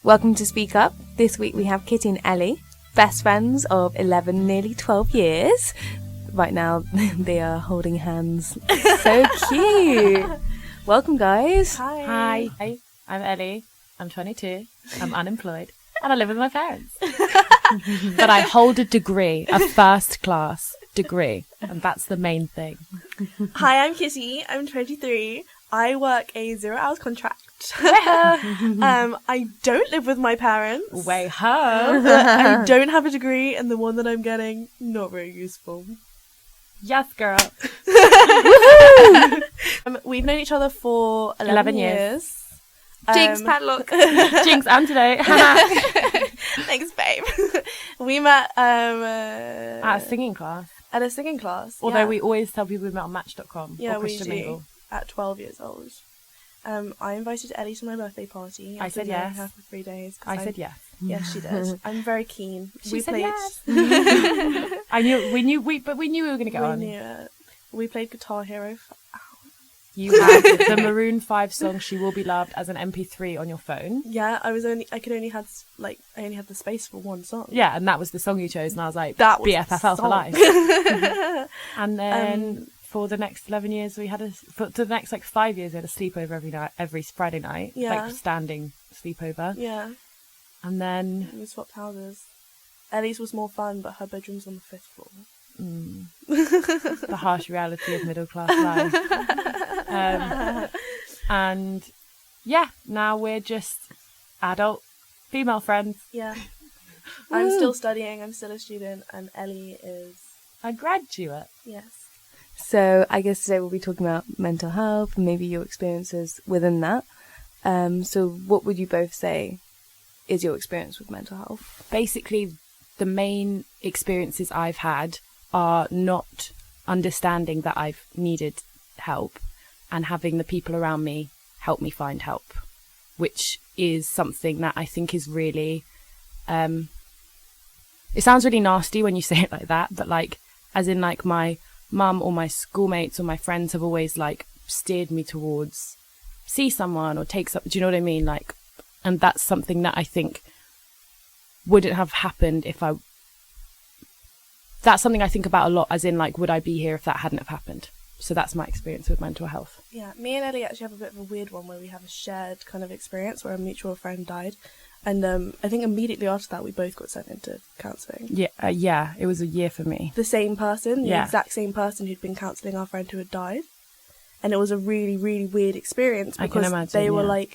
Welcome to Speak Up. This week we have Kitty and Ellie, best friends of 11, nearly 12 years. Right now they are holding hands. So cute. Welcome, guys. Hi. Hi, I'm Ellie. I'm 22. I'm unemployed. And I live with my parents. But I hold a degree, a first class degree. And that's the main thing. Hi, I'm Kitty. I'm 23. I work a 0 hours contract. I don't live with my parents. Way ho! I don't have a degree, and the one that I'm getting, not very useful. Yes, girl. We've known each other for 11 years. Jinx, padlock. Jinx, and today. Thanks, babe. We met at a singing class. At a singing class. Although we always tell people we met on Match.com. Yeah, or Christian we do. Mingle. At 12 years old. I invited Ellie to my birthday party. I said yes. Her for 3 days. I said yes. Yes, she did. I'm very keen. She said yes. We knew we were going to get on. We knew it. We played Guitar Hero for hours. You had the Maroon 5 song "She Will Be Loved" as an MP3 on your phone. Yeah, I only had the space for one song. Yeah, and that was the song you chose, and I was like, that was BFFL for life. And then for the next 11 years, for the next 5 years, we had a sleepover every Friday night. Yeah. Like standing sleepover. Yeah. And then we swapped houses. Ellie's was more fun, but her bedroom's on the 5th floor. The harsh reality of middle class life. And yeah, now we're just adult female friends. Yeah. I'm still studying, I'm still a student, and Ellie is a graduate. Yes. So I guess today we'll be talking about mental health and maybe your experiences within that. So what would you both say is your experience with mental health? Basically, the main experiences I've had are not understanding that I've needed help and having the people around me help me find help, which is something that I think is really, it sounds really nasty when you say it like that, but as in my mum or my schoolmates or my friends have always steered me towards see someone or take something, do you know what I mean? And that's something that I think wouldn't have happened that's something I think about a lot, as in would I be here if that hadn't have happened? So that's my experience with mental health. Yeah, me and Ellie actually have a bit of a weird one where we have a shared kind of experience where a mutual friend died. And I think immediately after that, we both got sent into counselling. Yeah, it was a year for me. The same person, the exact same person who'd been counselling our friend who had died. And it was a really, really weird experience because I can imagine, they were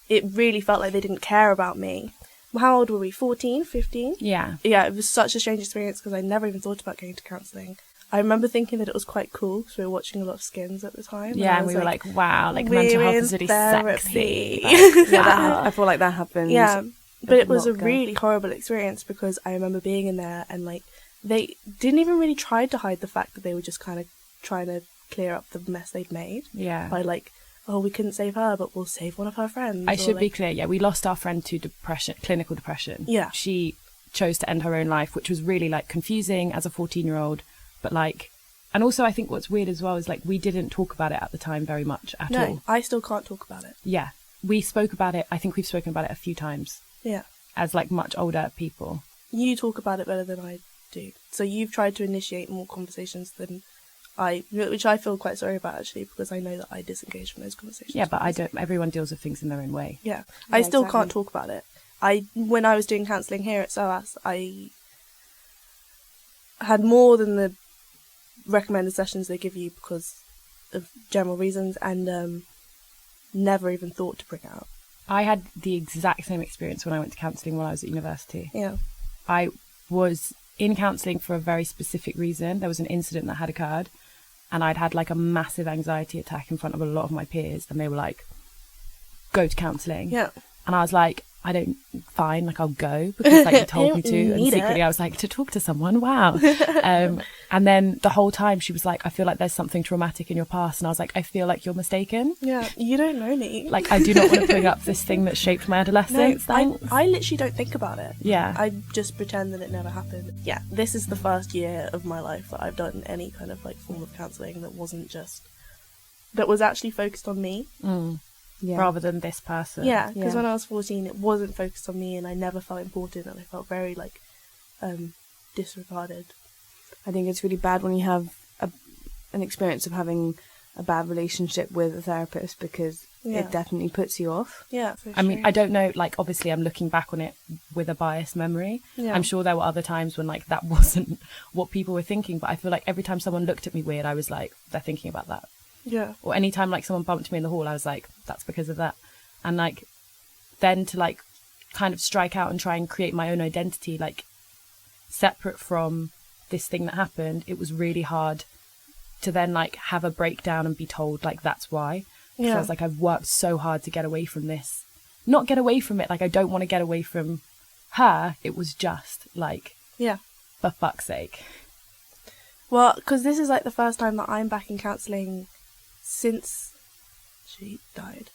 it really felt like they didn't care about me. How old were we? 14, 15? Yeah. Yeah, it was such a strange experience because I never even thought about going to counselling. I remember thinking that it was quite cool because we were watching a lot of Skins at the time. Yeah, and we were wow, mental health is really therapy. Sexy. I feel like that happened. Yeah, but it was a really horrible experience because I remember being in there and they didn't even really try to hide the fact that they were just kind of trying to clear up the mess they'd made. Yeah. By oh, we couldn't save her, but we'll save one of her friends. I should be clear, we lost our friend to clinical depression. Yeah. She chose to end her own life, which was really confusing as a 14-year-old, but and also I think what's weird as well is we didn't talk about it at the time very much at all. No, I still can't talk about it. Yeah. We spoke about it, I think we've spoken about it a few times. Yeah. As much older people. You talk about it better than I do. So you've tried to initiate more conversations than which I feel quite sorry about actually, because I know that I disengage from those conversations. Yeah, but everyone deals with things in their own way. Yeah. I still can't talk about it. When I was doing counselling here at SOAS, I had more than the recommended sessions they give you because of general reasons, and never even thought to bring it out. I had the exact same experience when I went to counselling while I was at university. Yeah. I was in counselling for a very specific reason. There was an incident that had occurred, and I'd had a massive anxiety attack in front of a lot of my peers, and they were go to counselling. Yeah. And I was fine, I'll go because you told me to. And secretly I was to talk to someone, wow. And then the whole time she was I feel like there's something traumatic in your past. And I was I feel like you're mistaken. Yeah, you don't know me. I do not want to bring up this thing that shaped my adolescence. No, I literally don't think about it. Yeah. I just pretend that it never happened. Yeah, this is the first year of my life that I've done any kind of form of counselling that was actually focused on me. rather than this person. Yeah, because when I was 14, it wasn't focused on me, and I never felt important, and I felt very like disregarded. I think it's really bad when you have an experience of having a bad relationship with a therapist, because it definitely puts you off. Yeah, I mean, I don't know, like, obviously I'm looking back on it with a biased memory. Yeah. I'm sure there were other times when, like, that wasn't what people were thinking, but I feel like every time someone looked at me weird, I was like, they're thinking about that. Yeah. Or anytime, like, someone bumped me in the hall, I was like, that's because of that. And, like, then to, like, kind of strike out and try and create my own identity, like, separate from this thing that happened, it was really hard to then, like, have a breakdown and be told, like, that's why. Yeah. So I was like, I've worked so hard to get away from this. Not get away from it, like, I don't want to get away from her. It was just, like, for fuck's sake. Well, because this is, like, the first time that I'm back in counselling since she died.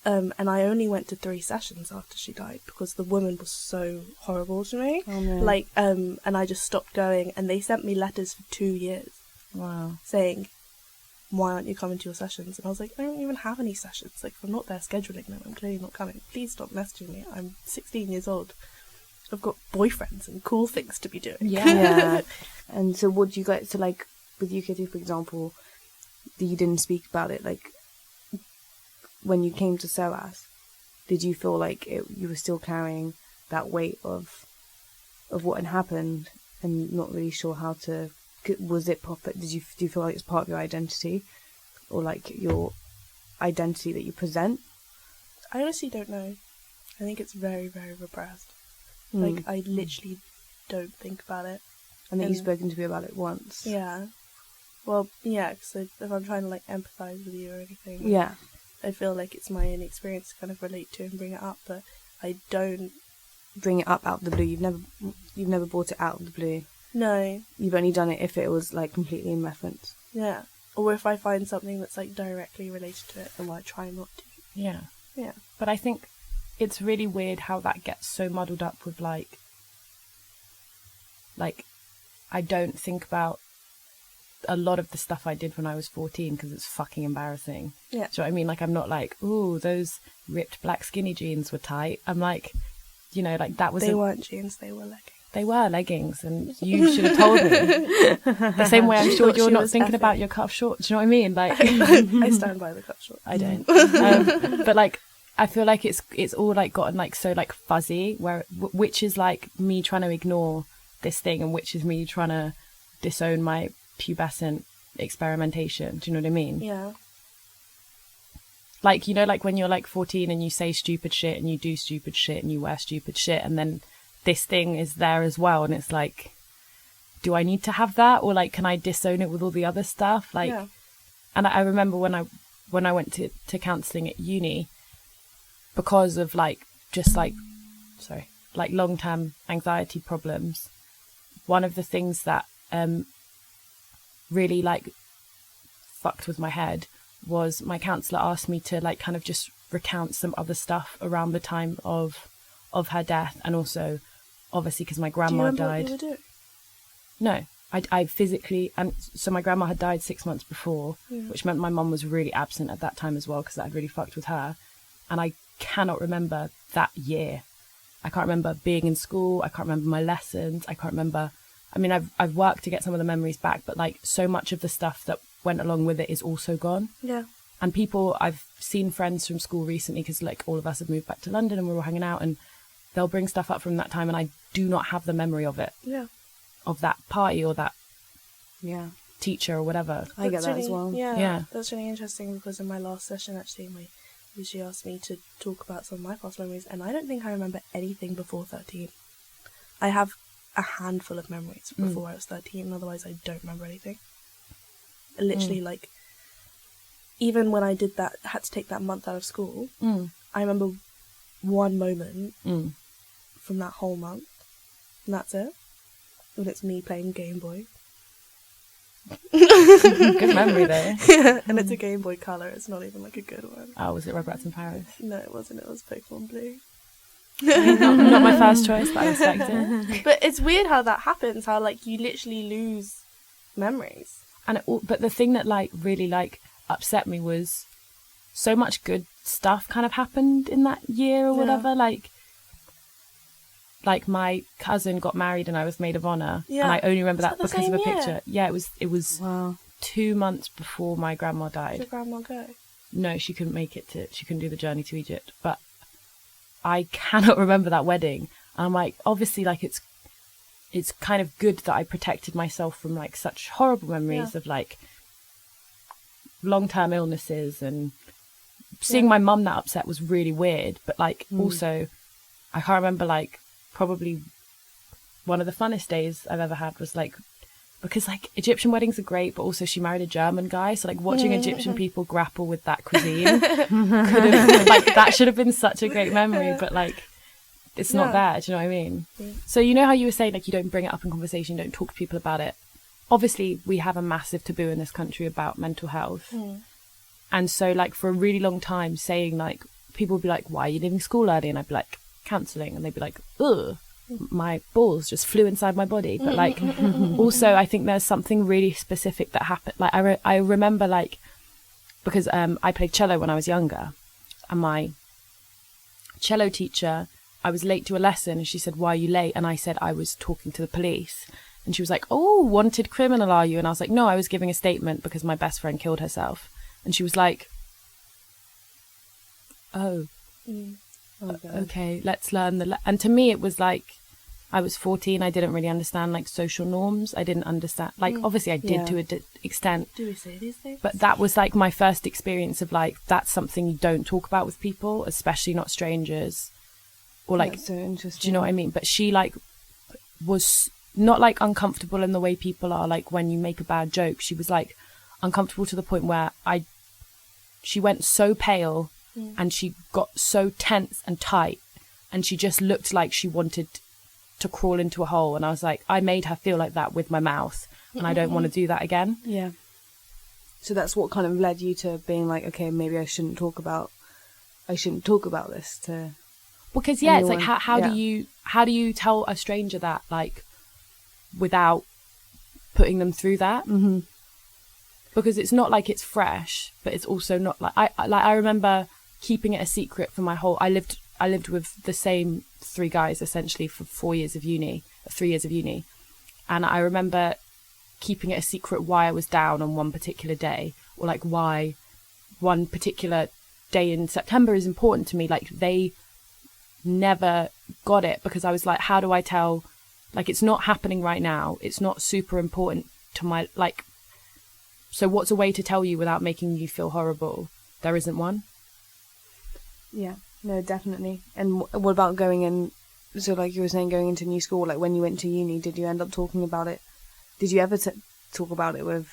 And I only went to 3 sessions after she died because the woman was so horrible to me. Oh, no. Like, and I just stopped going, and they sent me letters for 2 years. Wow. Saying, why aren't you coming to your sessions? And I was like, I don't even have any sessions. Like, if I'm not there scheduling them, I'm clearly not coming. Please stop messaging me. I'm 16 years old. I've got boyfriends and cool things to be doing. Yeah. And so what do you guys, so like, with you, Kitty, for example, you didn't speak about it, like, when you came to SOAS, did you feel like you were still carrying that weight of what had happened and not really sure how to, was it perfect? Do you feel like it's part of your identity, or like your identity that you present? I honestly don't know. I think it's very, very repressed. Like, I literally don't think about it. And then you've spoken to me about it once. Yeah. Well, yeah, because if I'm trying to, like, empathise with you or anything, yeah, I feel like it's my own experience to kind of relate to and bring it up, but I don't bring it up out of the blue. You've never brought it out of the blue. No. You've only done it if it was, like, completely in reference. Yeah. Or if I find something that's, like, directly related to it, then I try not to. Yeah. Yeah. But I think it's really weird how that gets so muddled up with, like, I don't think about a lot of the stuff I did when I was 14 because it's fucking embarrassing. Yeah. Do you know what I mean? Like, I'm not like, ooh, those ripped black skinny jeans were tight. I'm like, you know, like, that was... They weren't jeans, they were leggings. They were leggings, and you should have told me. The same way I'm sure you're not thinking about your cut shorts. Do you know what I mean? Like, I stand by the cut shorts. I don't. But, like, I feel like it's all, like, gotten, like, so, like, fuzzy, where which is, like, me trying to ignore this thing and which is me trying to disown my pubescent experimentation. Do you know what I mean? Yeah. Like, you know, like, when you're, like, 14 and you say stupid shit and you do stupid shit and you wear stupid shit, and then this thing is there as well, and it's like, do I need to have that, or, like, can I disown it with all the other stuff? Like, yeah. And I remember when I went to counselling at uni, because of, like, just, like, like, long-term anxiety problems, one of the things that really, like, fucked with my head was my counsellor asked me to, like, kind of just recount some other stuff around the time of her death, and also obviously because my grandma died. What you were doing? No, I physically, and so my grandma had died 6 months before, which meant my mum was really absent at that time as well, because that had really fucked with her. And I cannot remember that year. I can't remember being in school. I can't remember my lessons. I can't remember. I mean, I've worked to get some of the memories back, but, like, so much of the stuff that went along with it is also gone. Yeah. And I've seen friends from school recently, because, like, all of us have moved back to London and we're all hanging out, and they'll bring stuff up from that time, and I do not have the memory of it. Yeah. Of that party or that teacher or whatever. I get that as well. Yeah. That's really interesting, because in my last session, actually, she asked me to talk about some of my past memories, and I don't think I remember anything before 13. I have a handful of memories before I was 13, and otherwise I don't remember anything. Literally, like, even when I did that, had to take that month out of school, I remember one moment from that whole month, and that's it. And it's me playing Game Boy. Good memory there. Yeah, and it's a Game Boy Color. It's not even, like, a good one. Oh, was it Rugrats in Paris? No, it wasn't. It was Pokemon Blue. Not my first choice, but I respect it. But it's weird how that happens. How, like, you literally lose memories. And but the thing that, like, really, like, upset me was so much good stuff kind of happened in that year or whatever. Like my cousin got married and I was maid of honor, and I only remember that because of a picture. Yeah, it was Wow. 2 months before my grandma died. Did your grandma go? No, she couldn't make it she couldn't do the journey to Egypt, but I cannot remember that wedding. And I'm like, obviously, like it's kind of good that I protected myself from like such horrible memories of like long-term illnesses, and seeing my mum that upset was really weird. But like also I can't remember, like probably one of the funnest days I've ever had was like, because like Egyptian weddings are great, but also she married a German guy, so like watching Egyptian people grapple with that cuisine could have like that should have been such a great memory, but like it's not there. Do you know what I mean? So you know how you were saying like you don't bring it up in conversation, you don't talk to people about it. Obviously we have a massive taboo in this country about mental health, and so like for a really long time saying like, people would be like, why are you leaving school early? And I'd be like, counselling. And they'd be like, ugh, my balls just flew inside my body. But like also I think there's something really specific that happened. Like I remember like, because I played cello when I was younger, and my cello teacher, I was late to a lesson and she said, why are you late? And I said I was talking to the police, and she was like, oh, wanted criminal are you? And I was like, no, I was giving a statement because my best friend killed herself. And she was like, oh, okay, let's learn and to me it was like, I was 14, I didn't really understand like social norms. I didn't understand, like obviously I did to an extent. Do we say these things? But that was like my first experience of like, that's something you don't talk about with people, especially not strangers, or like, that's so interesting. do you know what I mean? But she like was not like uncomfortable in the way people are like when you make a bad joke. She was like uncomfortable to the point where she went so pale and she got so tense and tight, and she just looked like she wanted to crawl into a hole. And I was like, I made her feel like that with my mouth, and I don't want to do that again. Yeah. So that's what kind of led you to being like, okay, maybe I shouldn't talk about this to. Because anyone. it's like how do you tell a stranger that, like, without putting them through that? Mm-hmm. Because it's not like it's fresh, but it's also not like I remember keeping it a secret for my whole. I lived with the same 3 guys essentially for 3 years of uni, and I remember keeping it a secret why I was down on one particular day, or like why one particular day in September is important to me. Like they never got it, because I was like, how do I tell? Like it's not happening right now. It's not super important to my like. So what's a way to tell you without making you feel horrible? There isn't one. Yeah, no, definitely. And what about going in? So like you were saying, going into new school, like when you went to uni, did you end up talking about it? Did you ever talk about it with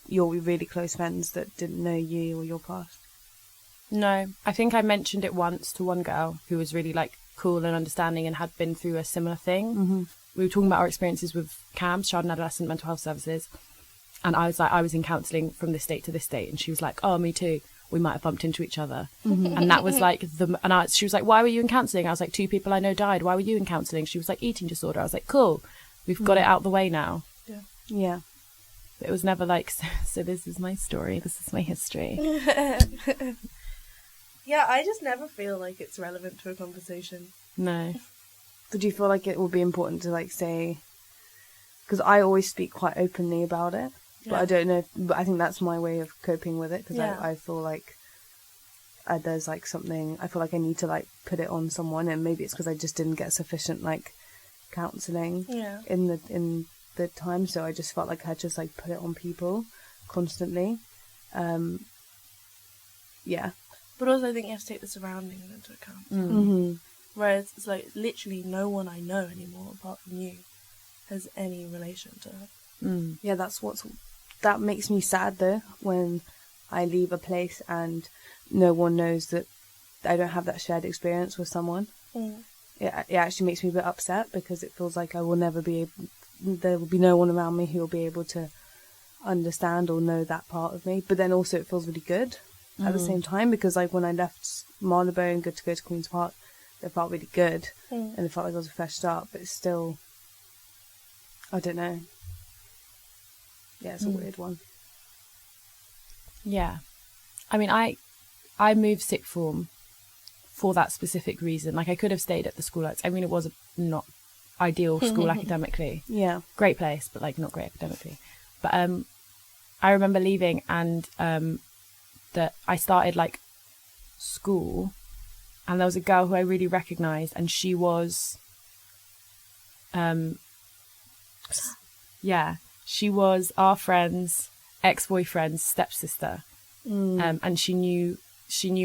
your really close friends that didn't know you or your past? No, I think I mentioned it once to one girl who was really like cool and understanding and had been through a similar thing. Mm-hmm. We were talking about our experiences with CAMS, Child and Adolescent Mental Health Services. And I was like, I was in counselling from this date to this date. And she was like, oh, me too. We might have bumped into each other. Mm-hmm. And that was like, she was like, why were you in counselling? I was like, 2 people I know died. Why were you in counselling? She was like, eating disorder. I was like, cool. We've got it out the way now. Yeah. Yeah. But it was never like, so this is my story. This is my history. Yeah, I just never feel like it's relevant to a conversation. No. But do you feel like it would be important to like say, because I always speak quite openly about it, but I don't know, but I think that's my way of coping with it, because I feel like there's like something, I feel like I need to like put it on someone, and maybe it's because I just didn't get sufficient like counselling in the time, so I just felt like I just like put it on people constantly. Yeah. But also I think you have to take the surroundings into account. Mm-hmm. Whereas it's like literally no one I know anymore apart from you has any relation to her. Mm. Yeah, that makes me sad though, when I leave a place and no one knows that I don't have that shared experience with someone. Mm. It actually makes me a bit upset, because it feels like I will never be able, there will be no one around me who will be able to understand or know that part of me. But then also it feels really good at the same time, because like when I left Marylebone and to go to Queen's Park, it felt really good, and it felt like it was a fresh start, but it's still, I don't know. Yeah, it's a weird one. Yeah. I mean, I I moved sixth form for that specific reason. Like, I could have stayed at the school. I mean, it was a not ideal school academically. Yeah. Great place, but like not great academically. But I remember leaving, and that I started like school, and there was a girl who I really recognised, and she was, she was our friend's ex-boyfriend's stepsister, and she knew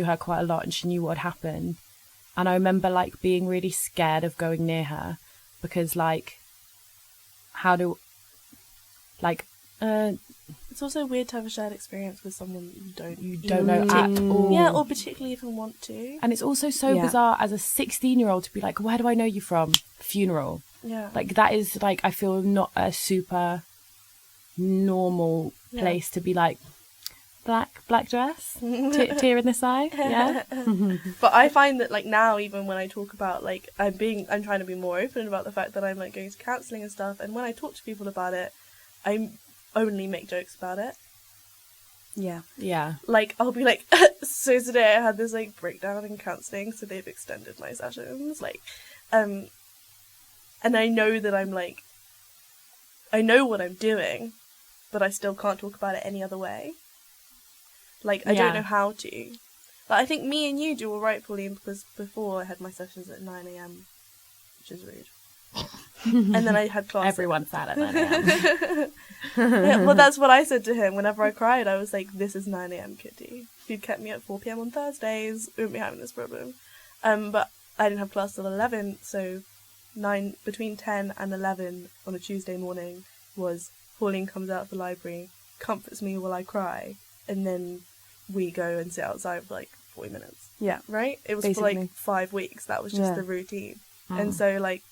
her quite a lot, and she knew what had happened. And I remember like being really scared of going near her, because like, it's also weird to have a shared experience with someone you don't know at all. Yeah, or particularly even want to. And it's also so bizarre as a 16-year-old to be like, where do I know you from? Funeral. Yeah. Like, that is like, I feel not a super normal place to be like, black dress, tear in this eye. Yeah. But I find that like now, even when I talk about like I'm trying to be more open about the fact that I'm like going to counselling and stuff, and when I talk to people about it, I only make jokes about it. Yeah. Like, I'll be like, so today I had this like breakdown in counselling, so they've extended my sessions, like, and I know that I'm like, I know what I'm doing, but I still can't talk about it any other way. Like, I don't know how to. But I think me and you do all right, Pauline, because before I had my sessions at 9 a.m, which is rude. And then I had class. Everyone's sad at 9 a.m. Yeah, well, that's what I said to him. Whenever I cried, I was like, this is 9 a.m, Kitty. If you'd kept me at 4 p.m. on Thursdays, we wouldn't be having this problem. But I didn't have class till 11, so between 10 and 11 on a Tuesday morning was Pauline comes out of the library, comforts me while I cry, and then we go and sit outside for like 40 minutes. Yeah. Right? It was Basically. for like 5 weeks. That was just the routine. And so like,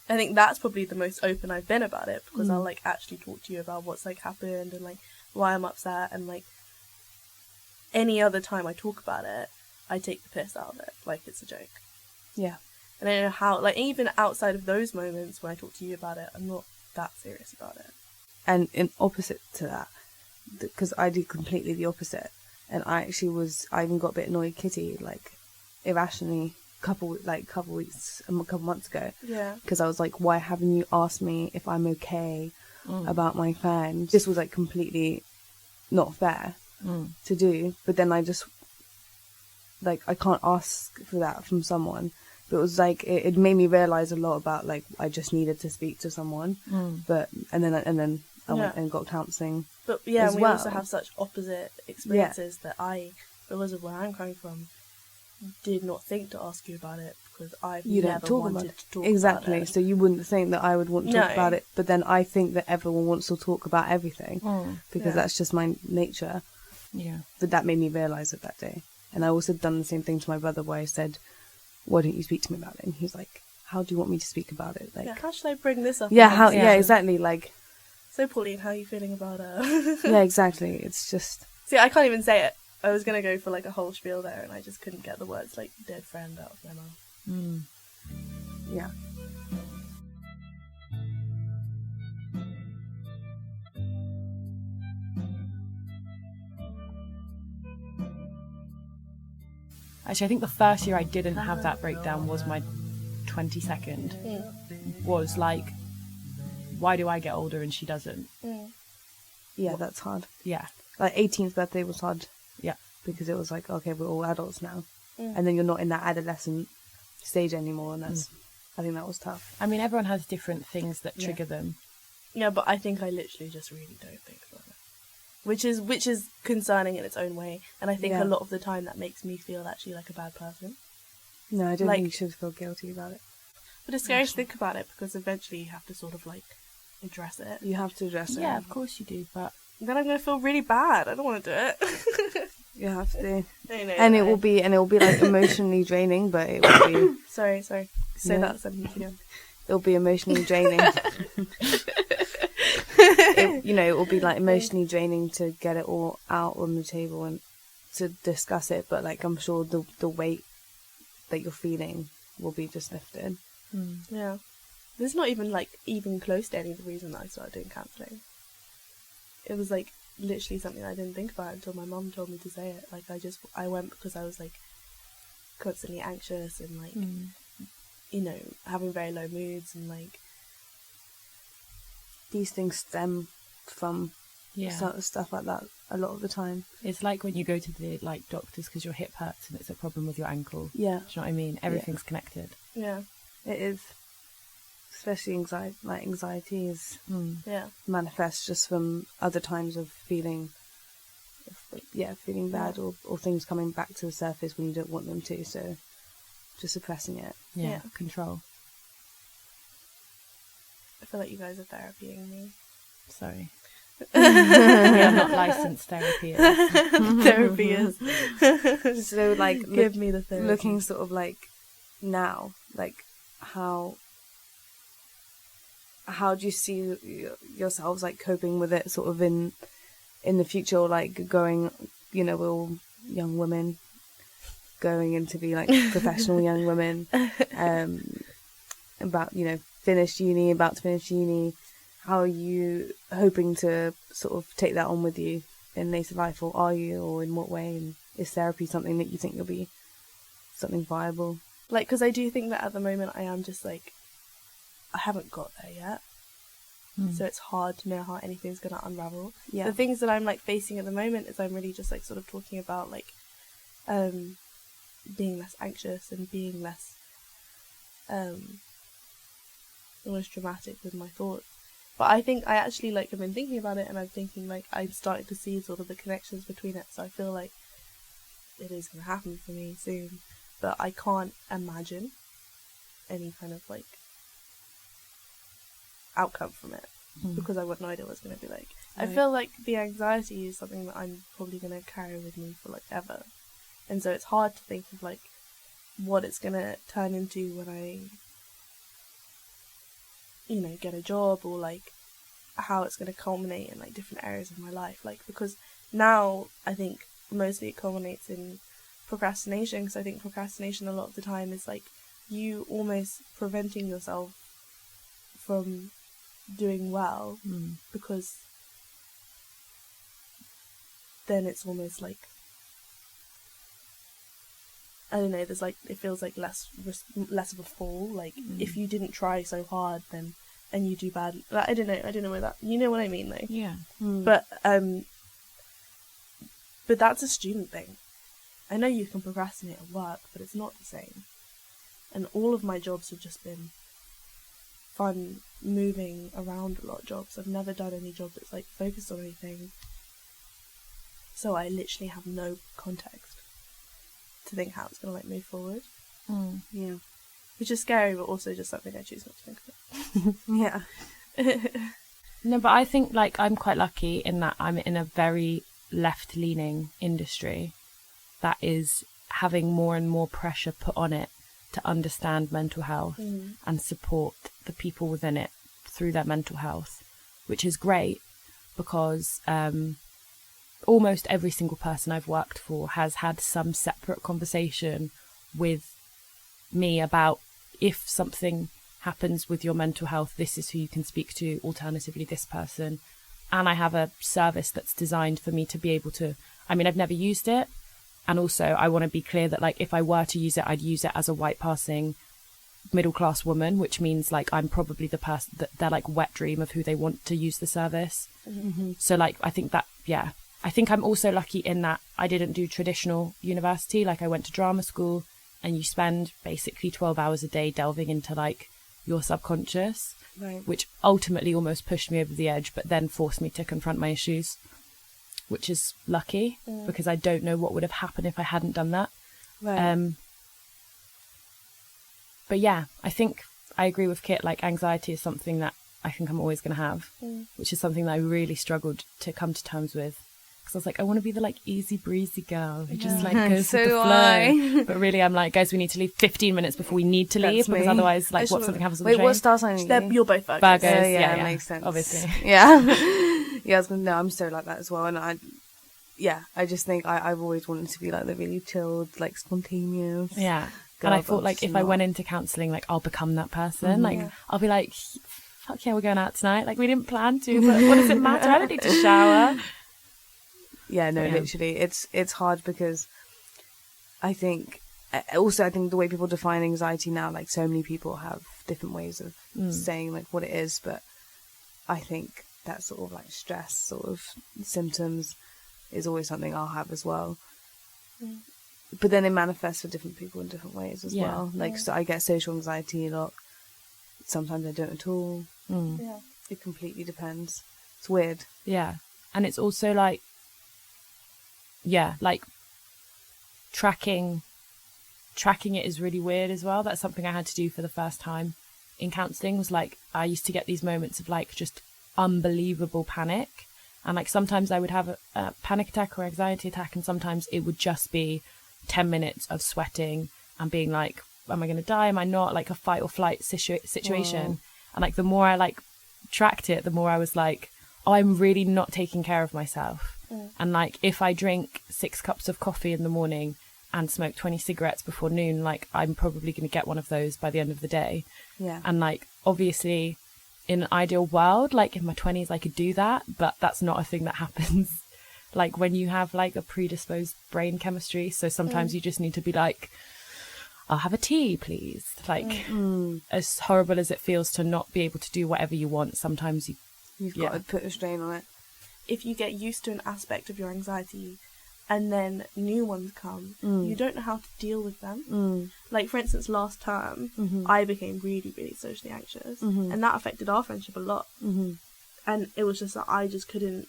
I think that's probably the most open I've been about it, because I'll like actually talk to you about what's like happened and like why I'm upset, and like any other time I talk about it, I take the piss out of it like it's a joke. Yeah. And I don't know how, like, even outside of those moments when I talk to you about it, I'm not that serious about it. And in opposite to that, because I did completely the opposite, and I even got a bit annoyed Kitty, like, irrationally, couple months ago. Yeah. Because I was like, why haven't you asked me if I'm okay about my friend? This was like completely not fair to do. But then I just, like, I can't ask for that from someone. But it was like, it made me realise a lot about, like, I just needed to speak to someone. But and then I went and got counselling. But yeah, as we well. also have such opposite experiences that I, because of where I'm coming from, did not think to ask you about it, because I've never wanted to talk exactly. about it. So you wouldn't think that I would want to talk No. about it, but then I think that everyone wants to talk about everything because that's just my nature. Yeah. But that made me realise it that day. And I also done the same thing to my brother, where I said, why don't you speak to me about it? And he's like, how do you want me to speak about it? Like, how should I bring this up? Exactly. Like, so Pauline, how are you feeling about yeah, exactly. It's just, see, I can't even say it. I was gonna go for like a whole spiel there, and I just couldn't get the words like dead friend out of my mouth. Yeah. Actually, I think the first year I didn't have that breakdown was my 22nd. Was like, why do I get older and she doesn't? Yeah, that's hard. Yeah. Like, 18th birthday was hard. Yeah. Because it was like, okay, we're all adults now. And then you're not in that adolescent stage anymore, and that's, I think that was tough. I mean, everyone has different things that trigger them. Yeah, but I think I literally just really don't think about it. Which is concerning in its own way, and I think a lot of the time that makes me feel actually like a bad person. No, I don't Like- think you should feel guilty about it. But it's scary to think about it, because eventually you have to sort of like address it. You have to address it. Yeah, of course you do, but Then I'm gonna feel really bad. I don't want to do it. You have to. I know, And I it will be like emotionally draining, but it will be, Sorry. Say No. that sentence again. it'll be emotionally draining. It will be like emotionally draining to get it all out on the table and to discuss it, but like, I'm sure the weight that you're feeling will be just lifted. Yeah. This is not even close to any of the reason that I started doing counselling. It was like literally something I didn't think about until my mum told me to say it. Like, I went because I was, like, constantly anxious and, like, you know, having very low moods, and, like, these things stem from stuff like that a lot of the time. It's like when you go to the, like, doctors because your hip hurts and it's a problem with your ankle. Yeah. Do you know what I mean? Everything's connected. Yeah. It is. Especially anxiety is manifests just from other times of feeling bad or things coming back to the surface when you don't want them to, so just suppressing it. Yeah. Control. I feel like you guys are therapying me. Sorry. We are not licensed therapists. Therapists. So, like, give me the therapy. Looking sort of like now, like how do you see yourselves like coping with it sort of in the future, or like going, you know, we're all young women going in to be like professional young women, about to finish uni. How are you hoping to sort of take that on with you in later life, or are you, or in what way? And is therapy something that you think will be something viable? Like, because I do think that at the moment I am just like, I haven't got there yet. So it's hard to know how anything's going to unravel. Yeah. The things that I'm like facing at the moment is I'm really just like sort of talking about like being less anxious and being less almost dramatic with my thoughts. But I think I actually like have been thinking about it, and I'm thinking like I'm starting to see sort of the connections between it. So I feel like it is going to happen for me soon, but I can't imagine any kind of like outcome from it because I wouldn't know what it's going to be like. Right. I feel like the anxiety is something that I'm probably going to carry with me for like ever, and so it's hard to think of like what it's going to turn into when I, you know, get a job, or like how it's going to culminate in like different areas of my life. Like, because now I think mostly it culminates in procrastination, because I think procrastination a lot of the time is like you almost preventing yourself from doing well, because then it's almost like, I don't know, there's like, it feels like less of a fall. Like if you didn't try so hard, then, and you do bad, like, I don't know where that, you know what I mean though. Yeah. But that's a student thing. I know you can procrastinate at work, but it's not the same. And all of my jobs have just been fun, moving around a lot jobs. I've never done any job that's like focused on anything. So I literally have no context to think how it's going to like move forward. Yeah. Which is scary, but also just something I choose not to think about. Yeah. No, but I think like I'm quite lucky in that I'm in a very left-leaning industry that is having more and more pressure put on it to understand mental health and support the people within it through their mental health, which is great because almost every single person I've worked for has had some separate conversation with me about, if something happens with your mental health, this is who you can speak to, alternatively this person. And I have a service that's designed for me to be able to, I mean, I've never used it, and also I want to be clear that like if I were to use it, I'd use it as a white passing middle class woman, which means like I'm probably the person that they're like wet dream of who they want to use the service. So like I think that, yeah, I think I'm also lucky in that I didn't do traditional university. Like I went to drama school, and you spend basically 12 hours a day delving into like your subconscious, Right. which ultimately almost pushed me over the edge, but then forced me to confront my issues, which is lucky because I don't know what would have happened if I hadn't done that. Right. But yeah, I think I agree with Kit, like anxiety is something that I think I'm always going to have, which is something that I really struggled to come to terms with. Because I was like, I want to be the like easy breezy girl who just like goes So with the do flow. I. But really I'm like, guys, we need to leave 15 minutes before we need to leave, because otherwise like what something happens on the Wait, train. what star sign are you? You're both Virgos. Virgos, yeah, yeah, makes sense. obviously. Yeah. Yeah, I was gonna, no, I'm so like that as well. And I just think I've always wanted to be like the really chilled, like spontaneous. Yeah. girl, And I thought but like she's if I not. went into counselling, like I'll become that person. Like I'll be like, fuck yeah, we're going out tonight. Like we didn't plan to, but what does it matter? I don't need to shower. Yeah, no, But, yeah. literally, it's hard because I think the way people define anxiety now, like so many people have different ways of saying like what it is, but I think that sort of like stress sort of symptoms is always something I'll have as well. But then it manifests for different people in different ways as well. Like, so I get social anxiety a lot. Sometimes I don't at all. Yeah. It completely depends. It's weird. Yeah. And it's also like, like tracking it is really weird as well. That's something I had to do for the first time in counselling, was like, I used to get these moments of like just unbelievable panic. And like sometimes I would have a panic attack or anxiety attack, and sometimes it would just be 10 minutes of sweating and being like, am I going to die? Am I not? Like a fight or flight situation. Whoa. And like the more I like tracked it, the more I was like, oh, I'm really not taking care of myself. And like if I drink 6 cups of coffee in the morning and smoke 20 cigarettes before noon, like I'm probably going to get one of those by the end of the day. Yeah. And like obviously in an ideal world, like in my 20s I could do that, but that's not a thing that happens like when you have like a predisposed brain chemistry. So sometimes you just need to be like, I'll have a tea, please. Like as horrible as it feels to not be able to do whatever you want, sometimes You've got to put a strain on it. If you get used to an aspect of your anxiety and then new ones come, you don't know how to deal with them. Like, for instance, last term, I became really, really socially anxious, and that affected our friendship a lot. And it was just that I just couldn't,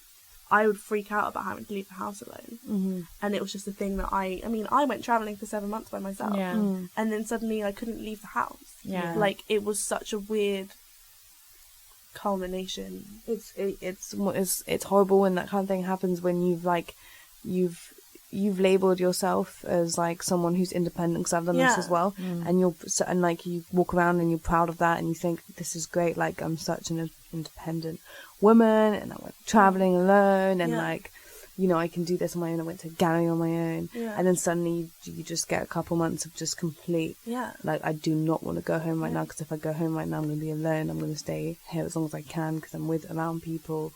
I would freak out about having to leave the house alone. And it was just a thing that I went travelling for 7 months by myself, and then suddenly I couldn't leave the house. Like, it was such a weird culmination. It's horrible when that kind of thing happens, when you've labeled yourself as like someone who's independent, because I've done this as well, and like you walk around and you're proud of that and you think this is great, like I'm such an independent woman and I went traveling alone and like, you know, I can do this on my own. I went to a gallery on my own, and then suddenly you just get a couple months of just complete like, I do not want to go home right now, because if I go home right now I'm going to be alone. I'm going to stay here as long as I can because I'm around people,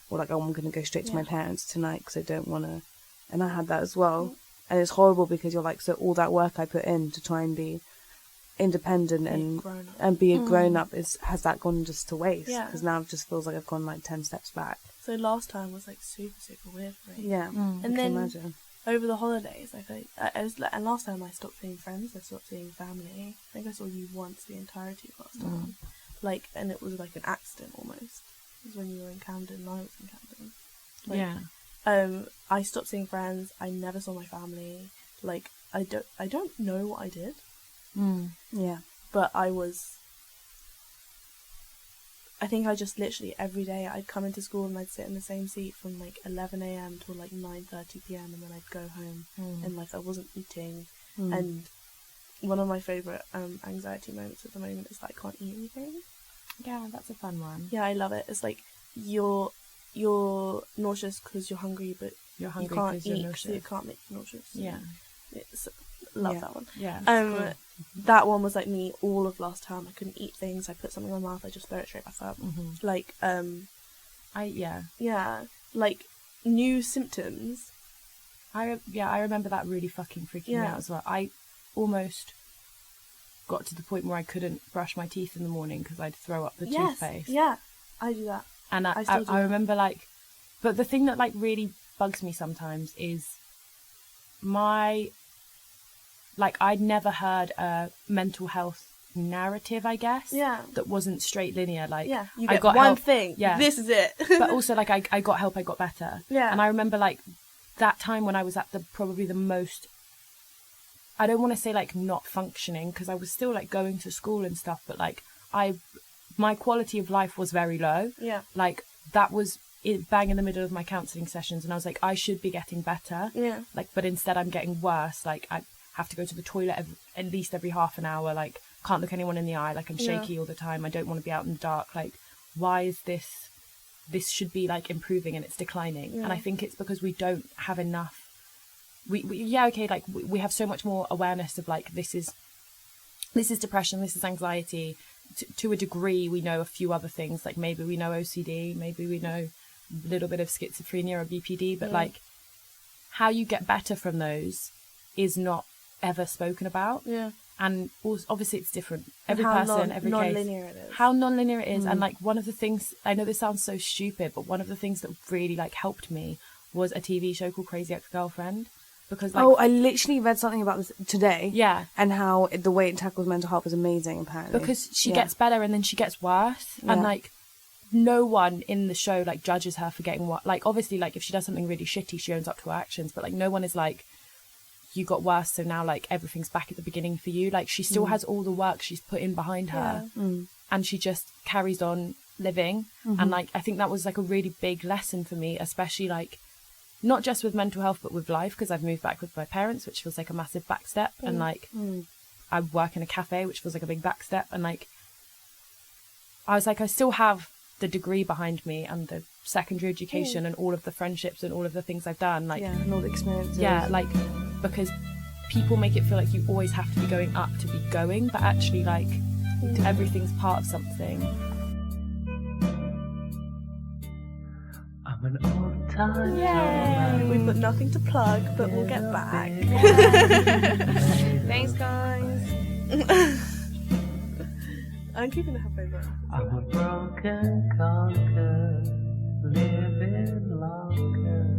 or like, oh, I'm going to go straight to my parents tonight because I don't want to. And I had that as well, and it's horrible because you're like, so all that work I put in to try and be independent and be a grown up has that gone just to waste? Because now it just feels like I've gone like 10 steps back. So last time was like super, super weird for me. Yeah, and then imagine. Over the holidays, and last time I stopped seeing friends, I stopped seeing family. I think I saw you once the entirety of last time. Like, and it was like an accident almost. It was when you were in Camden and I was in Camden. Like, I stopped seeing friends. I never saw my family. Like, I don't know what I did. Yeah. But I think I just literally every day I'd come into school and I'd sit in the same seat from like 11 a.m. till like 9:30 p.m. and then I'd go home and like I wasn't eating. And one of my favourite anxiety moments at the moment is that I can't eat anything. Yeah, that's a fun one. Yeah, I love it. It's like you're nauseous because you're hungry, but You're hungry you can't 'cause you're eat nauseous. so you can't make you nauseous. Yeah. Love that one. Yeah. Cool. That one was like me all of last term. I couldn't eat things. I put something in my mouth, I just throw it straight back up. Like like new symptoms. I remember that really fucking freaking me out as well. I almost got to the point where I couldn't brush my teeth in the morning because I'd throw up the toothpaste. Yeah, I do that. And I remember like, but the thing that like really bugs me sometimes is I'd never heard a mental health narrative, I guess, that wasn't straight linear. Like, you get I got one help, thing, this is it. But also like I got help, I got better. And I remember like that time when I was at probably the most, I don't want to say like not functioning, because I was still like going to school and stuff, but like my quality of life was very low. Like that was it, bang in the middle of my counselling sessions, and I was like, I should be getting better. Like, but instead I'm getting worse. Like I have to go to the toilet at least every half an hour. Like, can't look anyone in the eye. Like, I'm shaky all the time. I don't want to be out in the dark. Like, why is this should be like improving and it's declining? And I think it's because we don't have enough. We have so much more awareness of like, this is depression, this is anxiety. To a degree, we know a few other things. Like maybe we know OCD, maybe we know a little bit of schizophrenia or BPD, but like how you get better from those is not ever spoken about. Yeah. And also, obviously it's different. Every how person, every case. non-linear it is. How non-linear it is. And like one of the things, I know this sounds so stupid, but one of the things that really like helped me was a TV show called Crazy Ex-Girlfriend. Because like, I literally read something about this today. Yeah. And how the way it tackles mental health is amazing, apparently. Because she gets better and then she gets worse. And like, no one in the show like judges her for getting what, like obviously like if she does something really shitty, she owns up to her actions, but like no one is like, you got worse, so now like everything's back at the beginning for you. Like she still has all the work she's put in behind her, and she just carries on living. And like I think that was like a really big lesson for me, especially like not just with mental health but with life, because I've moved back with my parents, which feels like a massive back step, and like I work in a cafe, which feels like a big back step, and like I was like, I still have the degree behind me and the secondary education and all of the friendships and all of the things I've done, like and all the experiences. like because people make it feel like you always have to be going up to be going, but actually like everything's part of something. I'm an old time. Yay! We've got nothing to plug, but we'll get back. Thanks, guys. I'm keeping the headphones on. I'm a broken conquer, living longer.